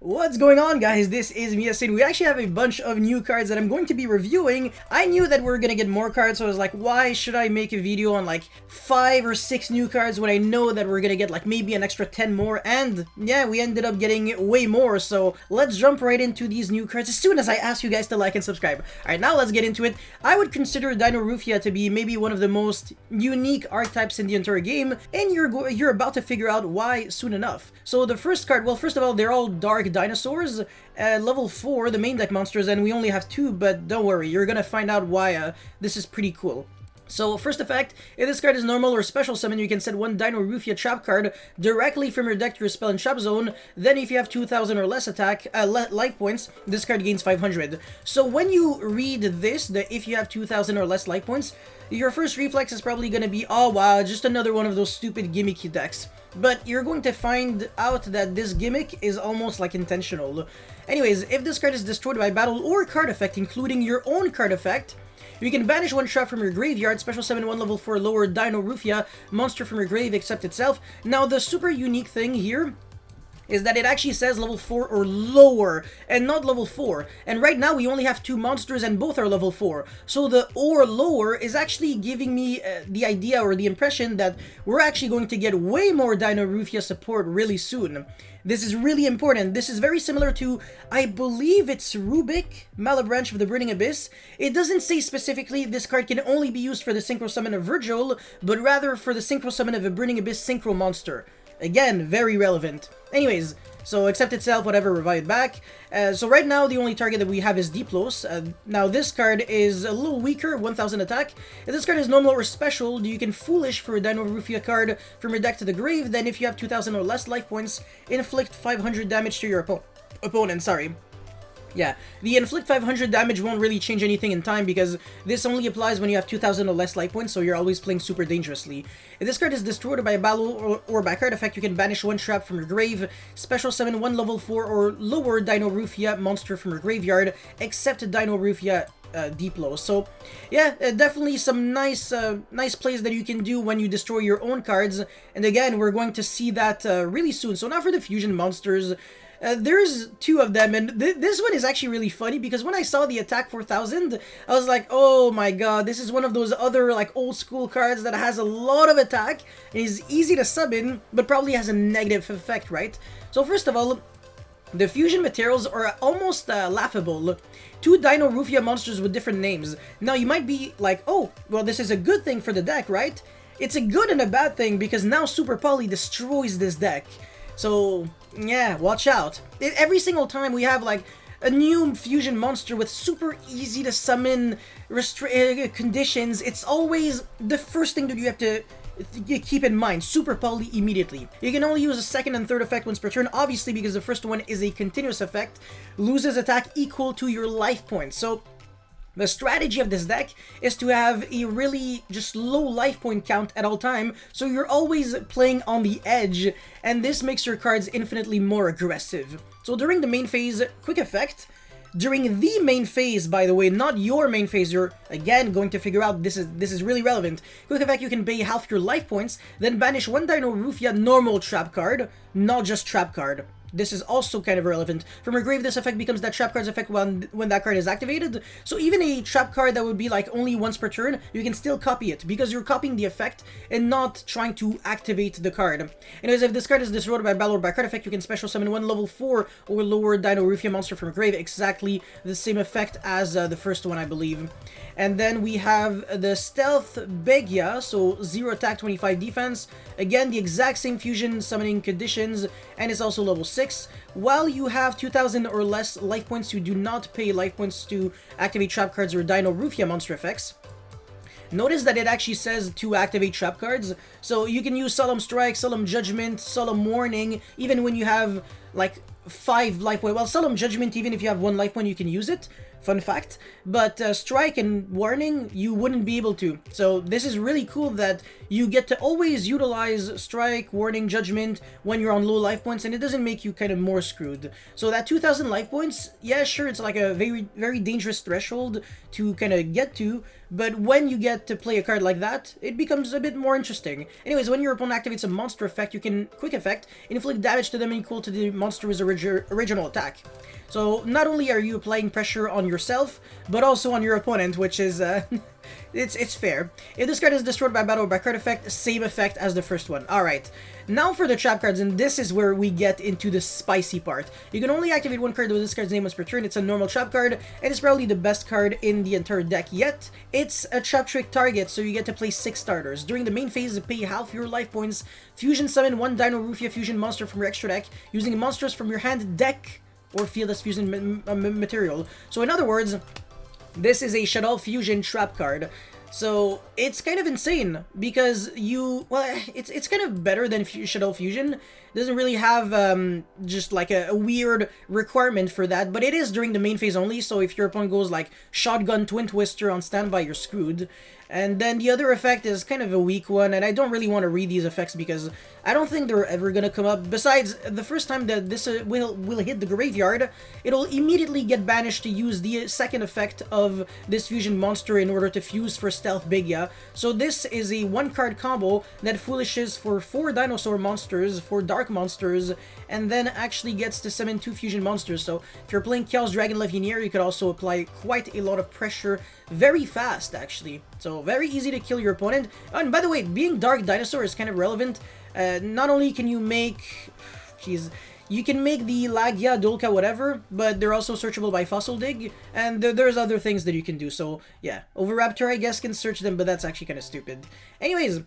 What's going on, guys? This is Miyasin. We actually have a bunch of new cards that I'm going to be reviewing. I knew that we were gonna get more cards, so I was like, why should I make a video on like 5 or 6 new cards when I know that we're gonna get like maybe an extra 10 more? And yeah, we ended up getting way more, so let's jump right into these new cards as soon as I ask you guys to like and subscribe. Alright, now let's get into it. I would consider Dinomorphia to be maybe one of the most unique archetypes in the entire game, and you're about to figure out why soon enough. So the first card, well, first of all, they're all dark dinosaurs, level 4, the main deck monsters, and we only have 2, but don't worry, you're gonna find out why this is pretty cool. So, first effect, if this card is normal or special summon, you can set one Dinomorphia trap card directly from your deck to your spell and trap zone. Then if you have 2,000 or less attack, life points, this card gains 500. So when you read this, if you have 2,000 or less life points, your first reflex is probably going to be, oh wow, just another one of those stupid gimmicky decks. But you're going to find out that this gimmick is almost like intentional. Anyways, if this card is destroyed by battle or card effect, including your own card effect, you can banish one trap from your graveyard, special summon one level 4 lower Dinomorphia monster from your grave except itself. Now, the super unique thing here is that it actually says level 4 or lower, and not level 4. And right now, we only have 2 monsters, and both are level 4. So the or lower is actually giving me the idea or the impression that we're actually going to get way more Dinomorphia support really soon. This is really important. This is very similar to, I believe it's Rubik, Malabranch of the Burning Abyss. It doesn't say specifically this card can only be used for the Synchro Summon of Virgil, but rather for the Synchro Summon of a Burning Abyss Synchro Monster. Again, very relevant. Anyways, so accept itself, whatever, revive it back. So right now, the only target that we have is Diplos. Now this card is a little weaker, 1000 attack. If this card is normal or special, you can Foolish for a Dinomorphia card from your deck to the grave. Then if you have 2,000 or less life points, inflict 500 damage to your opponent, sorry. Yeah, the inflict 500 damage won't really change anything in time because this only applies when you have 2,000 or less life points, so you're always playing super dangerously. If this card is destroyed by a battle or by card effect, you can banish one trap from your grave, special summon one level 4 or lower Dinomorphia monster from your graveyard, except Dinomorphia Diplo. So yeah, definitely some nice plays that you can do when you destroy your own cards, and again, we're going to see that really soon. So now for the fusion monsters. There's 2 of them, and this one is actually really funny because when I saw the attack 4000, I was like, oh my god, this is one of those other like old school cards that has a lot of attack and is easy to summon, but probably has a negative effect, right? So first of all, the fusion materials are almost laughable. 2 Dinomorphia monsters with different names. Now you might be like, oh, well, this is a good thing for the deck, right? It's a good and a bad thing because now Super Poly destroys this deck. So yeah, watch out. Every single time we have like a new fusion monster with super easy to summon conditions, it's always the first thing that you have to keep in mind. Super Poly immediately. You can only use a second and third effect once per turn, obviously because the first one is a continuous effect, loses attack equal to your life points. So the strategy of this deck is to have a really just low life point count at all time, so you're always playing on the edge, and this makes your cards infinitely more aggressive. So during the main phase, quick effect. During the main phase, by the way, not your main phase, you're again going to figure out this is really relevant. Quick effect, you can pay half your life points, then banish one Dinomorphia normal trap card, not just trap card. This is also kind of relevant. From your grave, this effect becomes that trap card's effect when that card is activated. So even a trap card that would be like only once per turn, you can still copy it because you're copying the effect and not trying to activate the card. Anyways, if this card is destroyed by battle or by card effect, you can special summon one level 4 or lower Dinomorphia monster from your grave. Exactly the same effect as the first one, I believe. And then we have the Stealth Begia, so 0 attack, 25 defense. Again, the exact same fusion summoning conditions, and it's also level 6. While you have 2,000 or less life points, you do not pay life points to activate trap cards or Dinomorphia monster effects. Notice that it actually says to activate trap cards, so you can use Solemn Strike, Solemn Judgment, Solemn Warning, even when you have like 5 life points. Well, Solemn Judgment, even if you have 1 life point, you can use it. fun fact. But Strike and Warning, you wouldn't be able to. So this is really cool that you get to always utilize Strike, Warning, Judgment when you're on low life points, and it doesn't make you kind of more screwed. So that 2,000 life points, yeah, sure, it's like a very, very dangerous threshold to kind of get to, but when you get to play a card like that, it becomes a bit more interesting. Anyways, when your opponent activates a monster effect, you can, quick effect, inflict damage to them equal to the monster's original attack. So not only are you applying pressure on yourself, but also on your opponent, which is, it's fair. If this card is destroyed by battle or by card effect, same effect as the first one. Alright, now for the trap cards, and this is where we get into the spicy part. You can only activate one card with this card's name once per turn. It's a normal trap card, and it's probably the best card in the entire deck yet. It's a trap trick target, so you get to play 6 starters. During the main phase, pay half your life points, fusion summon one Dinomorphia fusion monster from your extra deck, using monsters from your hand, deck, or field as fusion material. So in other words, this is a Shaddoll Fusion trap card. So it's kind of insane because it's kind of better than Shaddoll Fusion. It doesn't really have just like a weird requirement for that, but it is during the main phase only. So if your opponent goes like Shotgun Twin Twister on standby, you're screwed. And then the other effect is kind of a weak one, and I don't really want to read these effects because I don't think they're ever gonna come up. Besides, the first time that this will hit the graveyard, it'll immediately get banished to use the second effect of this fusion monster in order to fuse for Stealth Bigya. So this is a 1-card combo that foolishes for 4 dinosaur monsters, 4 dark monsters, and then actually gets to summon 2 fusion monsters. So if you're playing Chaos Dragon Legionnaire, you could also apply quite a lot of pressure very fast, actually. So very easy to kill your opponent. Oh, and by the way, being Dark Dinosaur is kind of relevant. Not only can you make... Jeez. You can make the Lagya, Dolka, whatever, but they're also searchable by Fossil Dig, and there's other things that you can do. So yeah, Overraptor, I guess, can search them, but that's actually kind of stupid. Anyways,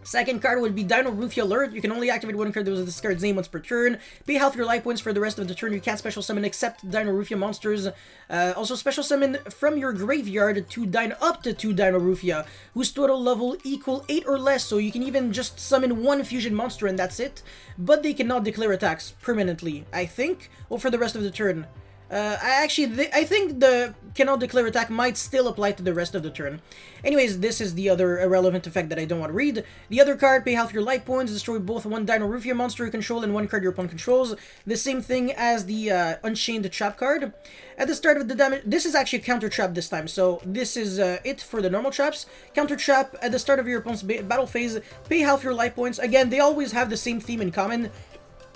second card would be Dinomorphia Alert. You can only activate one card with this card's name once per turn. Pay half your life points for the rest of the turn. You can't special summon except Dinomorphia monsters. Also special summon from your graveyard up to 2 Dinomorphia, whose total level equal 8 or less, so you can even just summon 1 fusion monster and that's it. But they cannot declare attacks permanently, I think, or for the rest of the turn. I think the cannot declare attack might still apply to the rest of the turn. Anyways, this is the other irrelevant effect that I don't want to read. The other card, pay half your life points, destroy both 1 Dinomorphia monster you control and 1 card your opponent controls. The same thing as the Unchained Trap card. At the start of the damage, this is actually a counter trap this time, so this is it for the normal traps. Counter trap, at the start of your opponent's battle phase, pay half your life points. Again, they always have the same theme in common.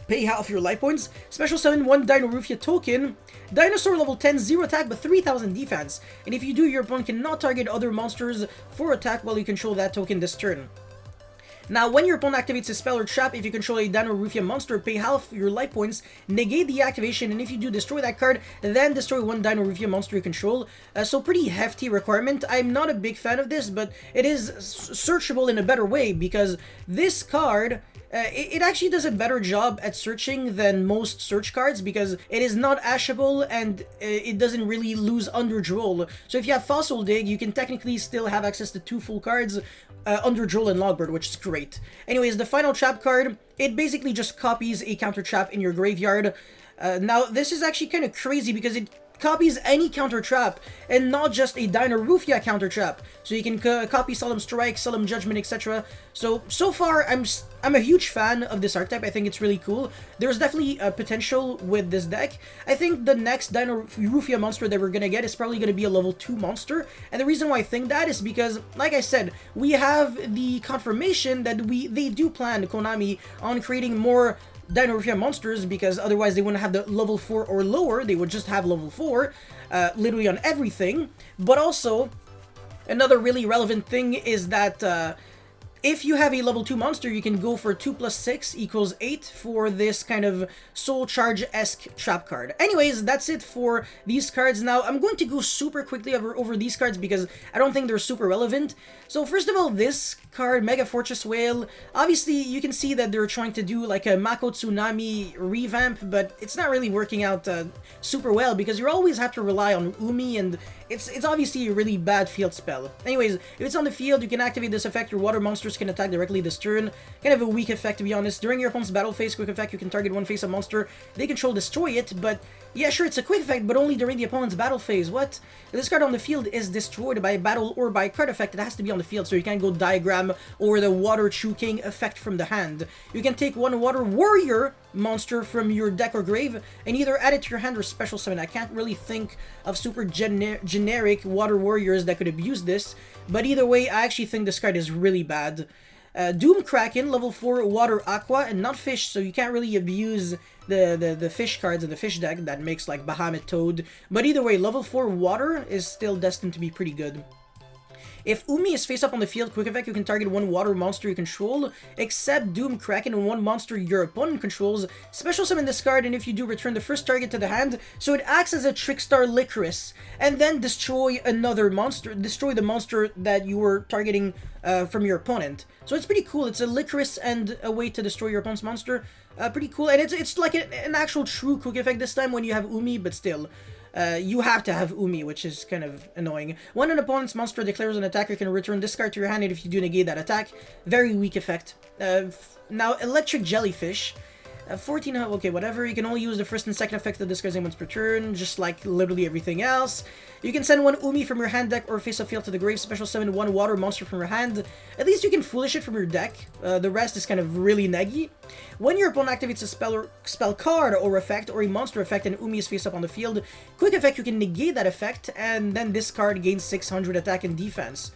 Pay half your life points, special summon 1 Dinomorphia token, dinosaur level 10, 0 attack but 3000 defense, and if you do, your opponent cannot target other monsters for attack while you control that token this turn. Now, when your opponent activates a spell or trap, if you control a Dinomorphia monster, pay half your life points, negate the activation, and if you do, destroy that card, then destroy 1 Dinomorphia monster you control. So pretty hefty requirement. I'm not a big fan of this, but it is searchable in a better way, because this card... it actually does a better job at searching than most search cards because it is not ashable and it doesn't really lose Underdroll. So if you have Fossil Dig, you can technically still have access to 2 full cards, Underdroll and Logbird, which is great. Anyways, the final trap card, it basically just copies a counter trap in your graveyard. Now, this is actually kind of crazy because it copies any counter trap and not just a Dinomorphia counter trap. So you can copy Solemn Strike, Solemn Judgment, etc. So far, I'm a huge fan of this archetype. I think it's really cool. There's definitely potential with this deck. I think the next Dinomorphia monster that we're gonna get is probably gonna be a level 2 monster. And the reason why I think that is because, like I said, we have the confirmation that they do plan, Konami, on creating more Dinomorphia monsters, because otherwise they wouldn't have the level 4 or lower, they would just have level 4, literally on everything. But also, another really relevant thing is that if you have a level 2 monster, you can go for 2 plus 6 equals 8 for this kind of Soul Charge-esque trap card. Anyways, that's it for these cards. Now, I'm going to go super quickly over these cards because I don't think they're super relevant. So first of all, this card, Mega Fortress Whale, obviously you can see that they're trying to do like a Mako Tsunami revamp, but it's not really working out super well because you always have to rely on Umi, and it's obviously a really bad field spell. Anyways, if it's on the field, you can activate this effect. Your water monster monsters can attack directly this turn. Kind of a weak effect, to be honest. During your opponent's battle phase, quick effect, you can target one face-up monster. They control, destroy it, but yeah, sure, it's a quick effect, but only during the opponent's battle phase. What? This card on the field is destroyed by a battle or by a card effect. It has to be on the field, so you can't go Diagram or the Water Choking effect from the hand. You can take one Water Warrior monster from your deck or grave and either add it to your hand or special summon. I can't really think of super generic Water Warriors that could abuse this, but either way, I actually think this card is really bad. Doom Kraken, level 4 Water Aqua, and not Fish, so you can't really abuse the Fish cards in the Fish deck that makes like Bahamut Toad. But either way, level 4 Water is still destined to be pretty good. If Umi is face up on the field, quick effect, you can target one water monster you control, except Doom Kraken and one monster your opponent controls. Special summon this card, and if you do, return the first target to the hand, so it acts as a Trickstar Licorice, and then destroy another monster, destroy the monster that you were targeting from your opponent. So it's pretty cool. It's a Licorice and a way to destroy your opponent's monster. Pretty cool, and it's like an actual true quick effect this time when you have Umi, but still. You have to have Umi, which is kind of annoying. When an opponent's monster declares an attack, you can return this card to your hand, and if you do negate that attack, very weak effect. Now, Electric Jellyfish. 14, okay, whatever. You can only use the first and second effect of this card once per turn, just like literally everything else. You can send one Umi from your hand deck or face a field to the grave, special summon one water monster from your hand. At least you can foolish it from your deck. The rest is kind of really neggy. When your opponent activates a spell card or effect or a monster effect and Umi is face up on the field, quick effect, you can negate that effect, and then this card gains 600 attack and defense.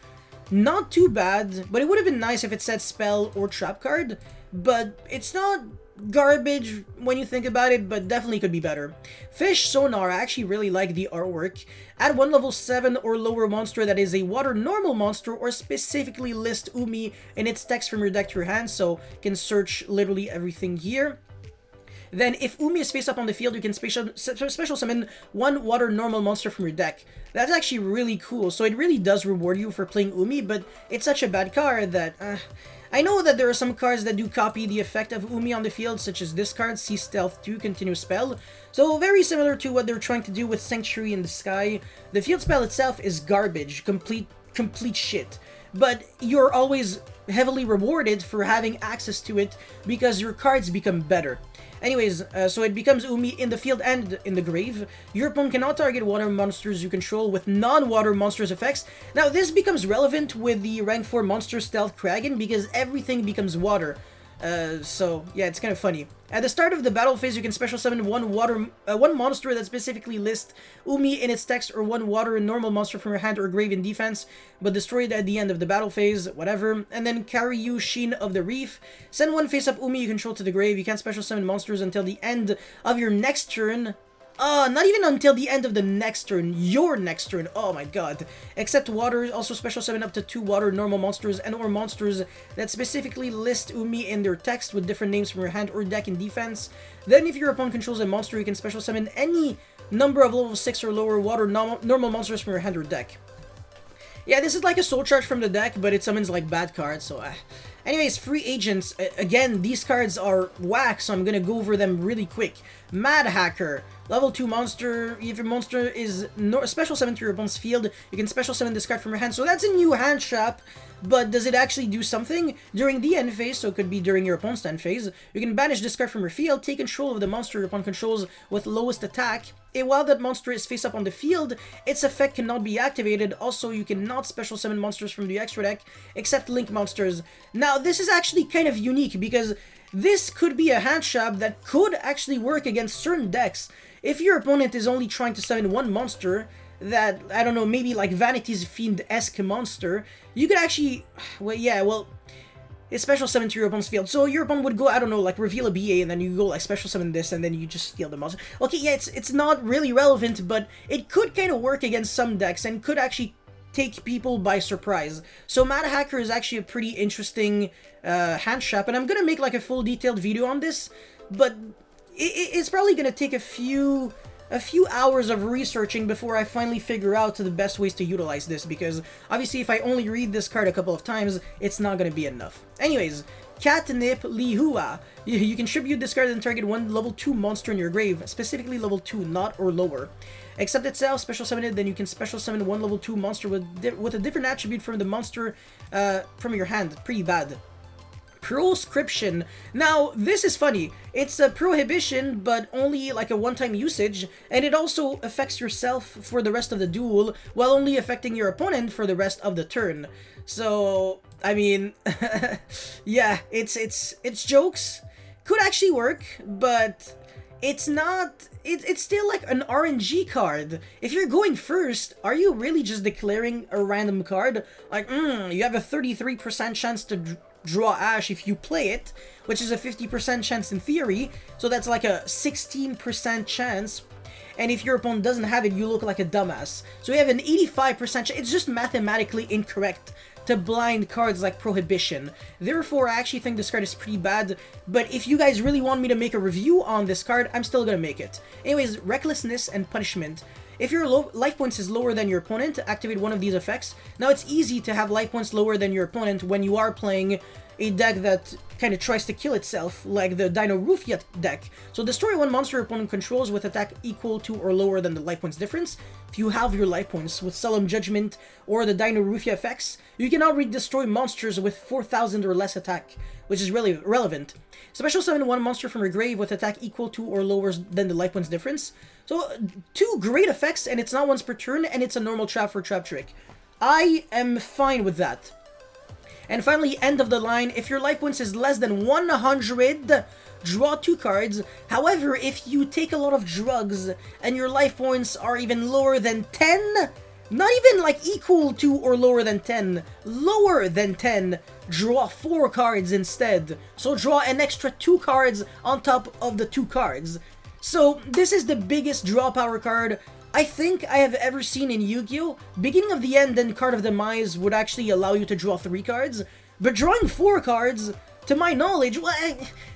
Not too bad, but it would have been nice if it said spell or trap card, but it's not garbage when you think about it, but definitely could be better. Fish Sonar, I actually really like the artwork. Add one level 7 or lower monster that is a water normal monster, or specifically list Umi in its text from your deck to your hand, so you can search literally everything here. Then, if Umi is face up on the field, you can special summon one water normal monster from your deck. That's actually really cool, so it really does reward you for playing Umi, but it's such a bad card that... I know that there are some cards that do copy the effect of Umi on the field, such as this card, Sea Stealth 2, Continuous Spell. So very similar to what they're trying to do with Sanctuary in the Sky. The field spell itself is garbage, complete shit. But you're always heavily rewarded for having access to it because your cards become better. Anyways, so it becomes Umi in the field and in the grave. Your opponent cannot target water monsters you control with non-water monsters effects. Now, this becomes relevant with the rank 4 monster Stealth Kraken because everything becomes water. So, yeah, it's kind of funny. At the start of the battle phase, you can special summon one monster that specifically lists Umi in its text, or one water and normal monster from your hand or grave in defense, but destroy it at the end of the battle phase, whatever. And then Karyu Sheen of the Reef. Send one face-up Umi you control to the grave. You can't special summon monsters until the end of your next turn. Not even until the end of the next turn, your next turn, oh my god. Except water, also special summon up to 2 water normal monsters and or monsters that specifically list Umi in their text with different names from your hand or deck in defense. Then if your opponent controls a monster, you can special summon any number of level 6 or lower water normal monsters from your hand or deck. Yeah, this is like a soul charge from the deck, but it summons like bad cards, so... Anyways, free agents, again, these cards are whack, so I'm gonna go over them really quick. Mad Hacker, level 2 monster. If your monster is special summon to your opponent's field, you can special summon this card from your hand. So that's a new hand trap, but does it actually do something? During the end phase, so it could be during your opponent's end phase, you can banish this card from your field, take control of the monster your opponent controls with lowest attack. And while that monster is face up on the field, its effect cannot be activated. Also, you cannot special summon monsters from the extra deck, except link monsters. Now, this is actually kind of unique, because this could be a hand trap that could actually work against certain decks. If your opponent is only trying to summon one monster, that, I don't know, maybe like Vanity's Fiend-esque monster, you could actually, well, yeah, well, it's special summon to your opponent's field. So your opponent would go, I don't know, like reveal a BA, and then you go like special summon this, and then you just steal the monster. Okay, yeah, it's not really relevant, but it could kind of work against some decks, and could actually take people by surprise. So Mad Hacker is actually a pretty interesting hand trap, and I'm gonna make like a full detailed video on this, but it's probably gonna take a few a few hours of researching before I finally figure out the best ways to utilize this, because obviously if I only read this card a couple of times, it's not gonna be enough. Anyways, Catnip Lihua. You can tribute this card and target one level 2 monster in your grave, specifically level 2, not or lower. Except itself, special summon it, then you can special summon one level 2 monster with a different attribute from the monster from your hand. Pretty bad. Proscription. Now, this is funny. It's a prohibition, but only like a one-time usage, and it also affects yourself for the rest of the duel, while only affecting your opponent for the rest of the turn. So, I mean, yeah, it's jokes. Could actually work, but it's not... It's still like an RNG card. If you're going first, are you really just declaring a random card? Like, you have a 33% chance to draw Ash if you play it, which is a 50% chance in theory, so that's like a 16% chance. And if your opponent doesn't have it, you look like a dumbass. So you have an 85% chance. It's just mathematically incorrect to blind cards like Prohibition. Therefore, I actually think this card is pretty bad, but if you guys really want me to make a review on this card, I'm still gonna make it. Anyways, Recklessness and Punishment. If your life points is lower than your opponent, activate one of these effects. Now, it's easy to have life points lower than your opponent when you are playing a deck that kind of tries to kill itself, like the Dinomorphia deck. So destroy one monster your opponent controls with attack equal to or lower than the life points difference. If you have your life points with Solemn Judgment or the Dinomorphia effects, you can now destroy monsters with 4,000 or less attack, which is really relevant. Special summon one monster from your grave with attack equal to or lower than the life points difference. So, two great effects, and it's not once per turn, and it's a normal trap for Trap Trick. I am fine with that. And finally, end of the line, if your life points is less than 100, draw 2 cards. However, if you take a lot of drugs and your life points are even lower than 10, not even like equal to or lower than 10, lower than 10, draw 4 cards instead. So draw an extra 2 cards on top of the 2 cards. So this is the biggest draw power card I think I have ever seen in Yu-Gi-Oh! Beginning of the End and Card of Demise would actually allow you to draw 3 cards, but drawing 4 cards, to my knowledge, well,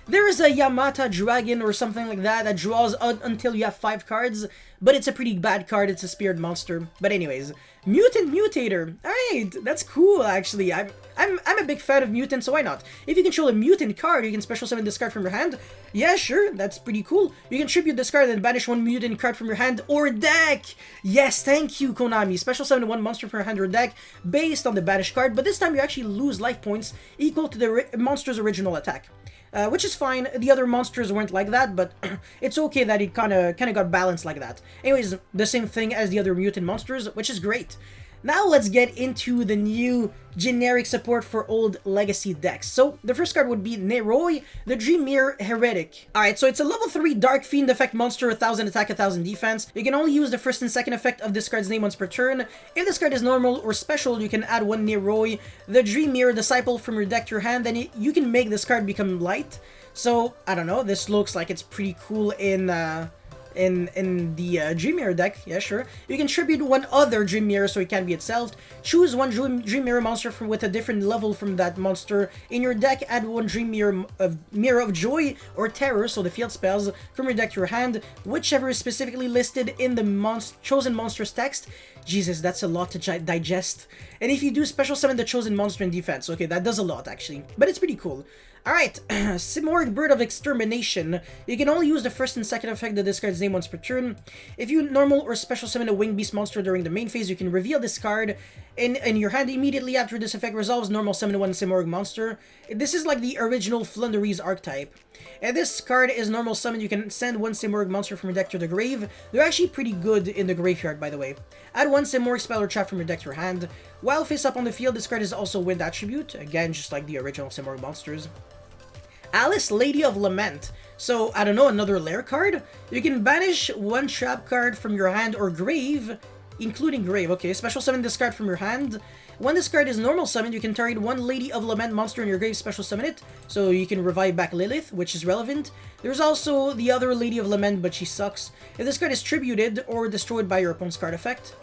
there is a Yamata Dragon or something like that that draws until you have 5 cards, but it's a pretty bad card, it's a spirit monster. But anyways, Mutant Mutator. Alright, that's cool actually. I'm a big fan of Mutant, so why not? If you control a Mutant card, you can special summon this card from your hand. Yeah, sure, that's pretty cool. You can tribute this card and banish one Mutant card from your hand or deck. Yes, thank you, Konami. Special summon one monster from your hand or deck based on the banished card, but this time you actually lose life points equal to the monster's original attack. Which is fine. The other monsters weren't like that, but it's okay that it kind of got balanced like that. Anyways, the same thing as the other mutant monsters, which is great. Now let's get into the new generic support for old legacy decks. So the first card would be Neroi, the Dream Mirror Heretic. Alright, so it's a level 3 Dark Fiend effect monster, 1000 attack, 1000 defense. You can only use the first and second effect of this card's name once per turn. If this card is normal or special, you can add one Neroi, the Dream Mirror Disciple from your deck to your hand, and you can make this card become light. So, I don't know, this looks like it's pretty cool in the Dream Mirror deck. Yeah, sure. You can tribute one other Dream Mirror so it can be itself. Choose one Dream Mirror monster with a different level from that monster in your deck. Add one Dream Mirror of Joy or Terror, so the field spells, from your deck to your hand, whichever is specifically listed in the chosen monster's text. Jesus, that's a lot to digest. And if you do, special summon the chosen monster in defense. Okay, that does a lot actually, but it's pretty cool. Alright, Simorgh Bird of Extermination. You can only use the first and second effect of this card's name once per turn. If you normal or special summon a winged beast monster during the main phase, you can reveal this card in your hand immediately after this effect resolves. Normal summon one Simorgh monster. This is like the original Flunderee's archetype. And this card is normal summon. You can send one Simorgh monster from your deck to the grave. They're actually pretty good in the graveyard, by the way. Add one Simorgh spell or trap from your deck to your hand. While face up on the field, this card is also wind attribute. Again, just like the original Simorgh monsters. Alice, Lady of Lament. So, I don't know, another lair card? You can banish one trap card from your hand or grave, including grave. Okay, special summon this card from your hand. When this card is normal summoned, you can target one Lady of Lament monster in your grave, special summon it. So you can revive back Lilith, which is relevant. There's also the other Lady of Lament, but she sucks. If this card is tributed or destroyed by your opponent's card effect,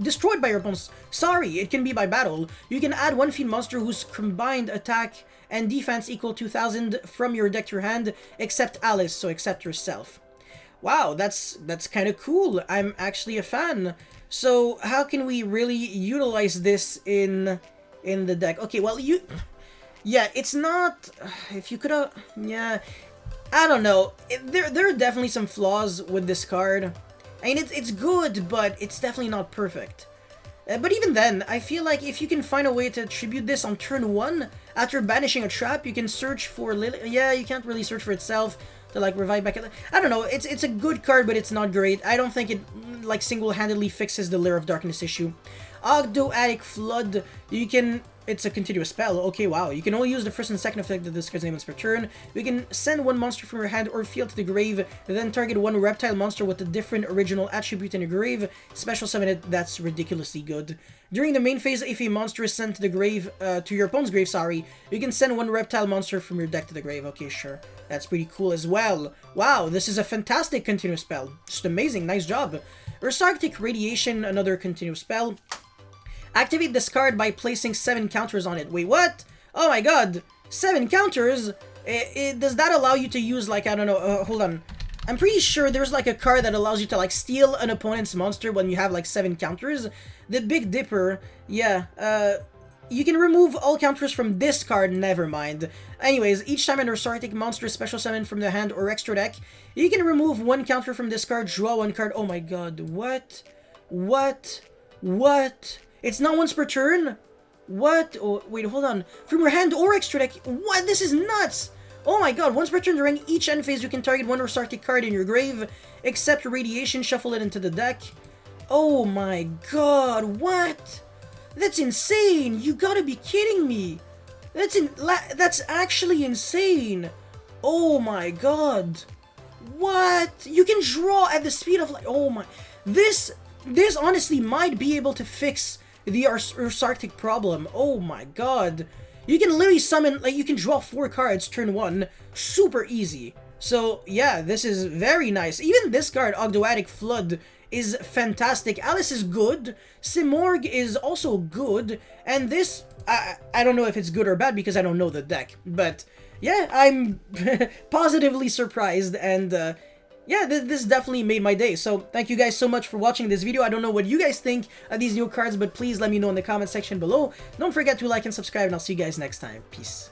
destroyed by your opponent's, sorry, it can be by battle, you can add one fiend monster whose combined attack and defense equal 2000 from your deck to your hand, except Alice, so except yourself. Wow, that's kind of cool. I'm actually a fan. So how can we really utilize this in the deck? Okay, well, yeah, it's not, if you could have, yeah, I don't know. There are definitely some flaws with this card. I mean, it's good, but it's definitely not perfect. But even then, I feel like if you can find a way to attribute this on turn 1, after banishing a trap, you can search for yeah, you can't really search for itself to, like, revive back. I don't know, it's a good card, but it's not great. I don't think it, like, single-handedly fixes the Lair of Darkness issue. Ogdoadic Flood, you can... It's a continuous spell. Okay, wow. You can only use the first and second effect of this card's name once per turn. You can send one monster from your hand or field to the grave, then target one reptile monster with a different original attribute in the grave. Special summon it. That's ridiculously good. During the main phase, if a monster is sent to the grave, to your opponent's grave, sorry, you can send one reptile monster from your deck to the grave. Okay, sure. That's pretty cool as well. Wow, this is a fantastic continuous spell. Just amazing. Nice job. Arctic Radiation, another continuous spell. Activate this card by placing 7 counters on it. Wait, what? Oh my god. 7 counters? Does that allow you to use, like, I don't know, hold on. I'm pretty sure there's, like, a card that allows you to, like, steal an opponent's monster when you have, like, 7 counters. The Big Dipper, yeah, you can remove all counters from this card, never mind. Anyways, each time an Arctic monster is special summon from the hand or extra deck, you can remove 1 counter from this card, draw 1 card. Oh my god, what? What? What? It's not once per turn? What? Oh, wait, hold on. From your hand or extra deck? What? This is nuts! Oh my god, once per turn during each end phase, you can target 1 Arctic card in your grave, except Radiation, shuffle it into the deck. Oh my god, what? That's insane! You gotta be kidding me! That's actually insane! Oh my god! What? You can draw at the speed of, like, oh my... This honestly might be able to fix the Arctic problem. Oh my god. You can literally summon, like, you can draw 4 cards turn 1. Super easy. So, yeah, this is very nice. Even this card, Ogdoadic Flood, is fantastic. Alice is good. Simorg is also good. And this, I don't know if it's good or bad because I don't know the deck. But, yeah, I'm positively surprised and, yeah, this definitely made my day. So thank you guys so much for watching this video. I don't know what you guys think of these new cards, but please let me know in the comment section below. Don't forget to like and subscribe, and I'll see you guys next time. Peace.